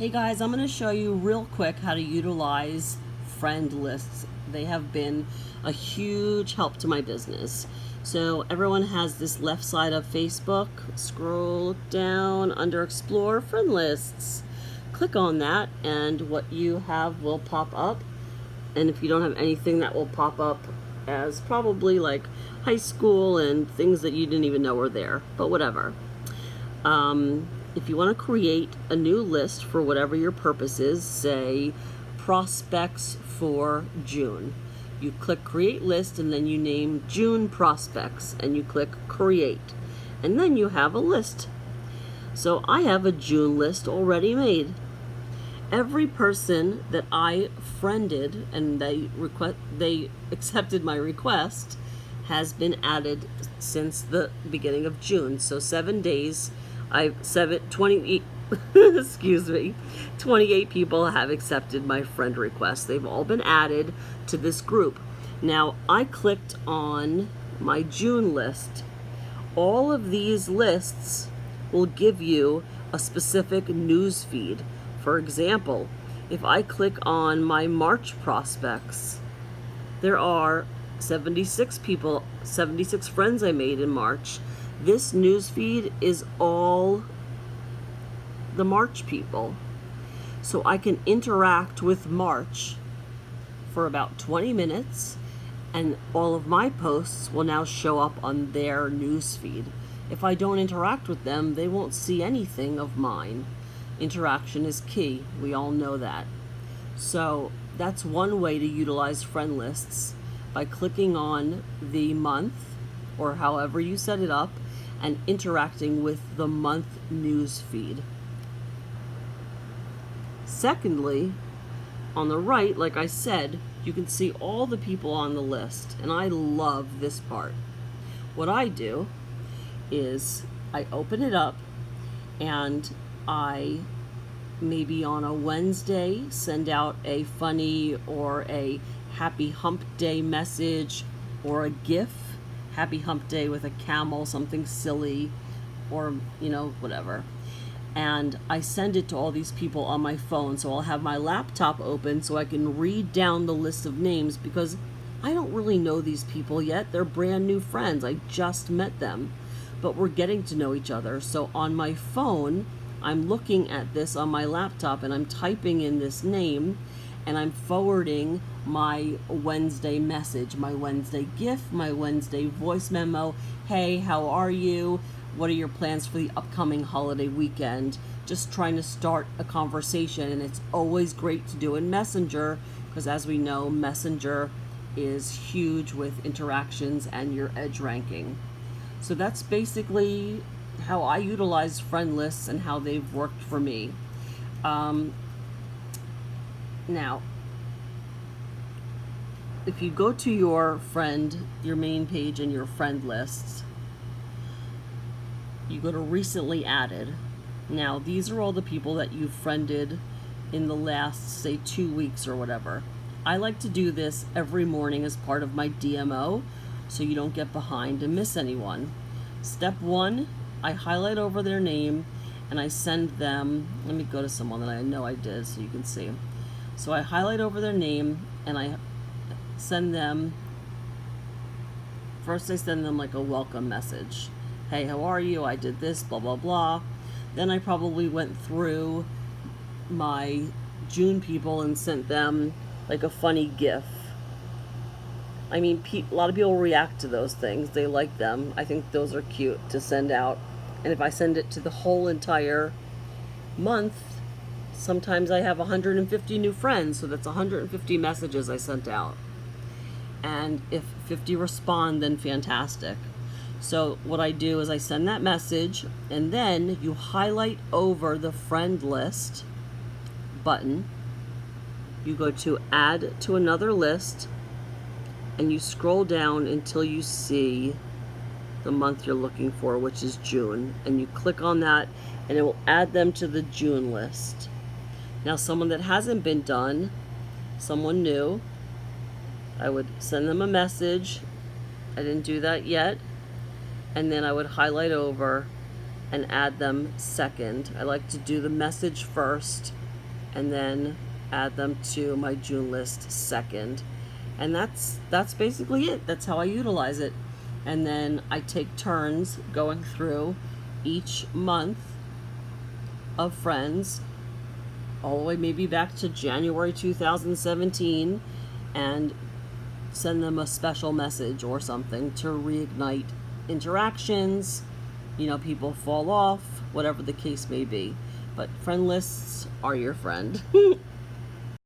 Hey guys, I'm going to show you real quick how to utilize friend lists. They have been a huge help to my business. So everyone has this left side of Facebook. Scroll down under Explore Friend Lists. Click on that and what you have will pop up. And if you don't have anything, that will pop up as probably like high school and things that you didn't even know were there, but whatever. If you want to create a new list for whatever your purpose is, say prospects for June, you click create list and then you name June prospects and you click create, and then you have a list. So I have a June list already made. Every person that I friended and they accepted my request has been added since the beginning of June. So 7 days. 28 excuse me, 28 people have accepted my friend request. They've all been added to this group. Now I clicked on my June list. All of these lists will give you a specific news feed. For example, if I click on my March prospects, there are 76 people, 76 friends I made in March. This news feed is all the March people. So I can interact with March for about 20 minutes and all of my posts will now show up on their news feed. If I don't interact with them, they won't see anything of mine. Interaction is key. We all know that. So that's one way to utilize friend lists, by clicking on the month or however you set it up and interacting with the month news feed. Secondly, on the right, like I said, you can see all the people on the list, and I love this part. What I do is I open it up and I maybe on a Wednesday send out a funny or a happy hump day message or a GIF, happy hump day with a camel, something silly, or whatever, and I send it to all these people on my phone. So I'll have my laptop open so I can read down the list of names, because I don't really know these people yet. They're brand new friends. I just met them, but we're getting to know each other. So on my phone, I'm looking at this on my laptop and I'm typing in this name and I'm forwarding my Wednesday message, my Wednesday GIF, my Wednesday voice memo. Hey, how are you? What are your plans for the upcoming holiday weekend? Just trying to start a conversation, and it's always great to do in Messenger, because as we know, Messenger is huge with interactions and your edge ranking. So that's basically how I utilize friend lists and how they've worked for me. Now, if you go to your main page and your friend lists, you go to recently added. Now, these are all the people that you've friended in the last, say, 2 weeks or whatever. I like to do this every morning as part of my DMO, so you don't get behind and miss anyone. Step 1, I highlight over their name and I send them, let me go to someone that I know I did so you can see. So I highlight over their name and I send them, first I send them like a welcome message. Hey, how are you? I did this, blah, blah, blah. Then I probably went through my June people and sent them like a funny GIF. I mean, a lot of people react to those things. They like them. I think those are cute to send out. And if I send it to the whole entire month, sometimes I have 150 new friends, so that's 150 messages I sent out. And if 50 respond, then fantastic. So what I do is I send that message, and then you highlight over the friend list button. You go to add to another list, and you scroll down until you see the month you're looking for, which is June, and you click on that and it will add them to the June list. Now, someone that hasn't been done, someone new, I would send them a message. I didn't do that yet. And then I would highlight over and add them second. I like to do the message first and then add them to my June list second. And that's basically it. That's how I utilize it. And then I take turns going through each month of friends, all the way maybe back to January 2017, and send them a special message or something to reignite interactions. You know, people fall off, whatever the case may be. But friend lists are your friend.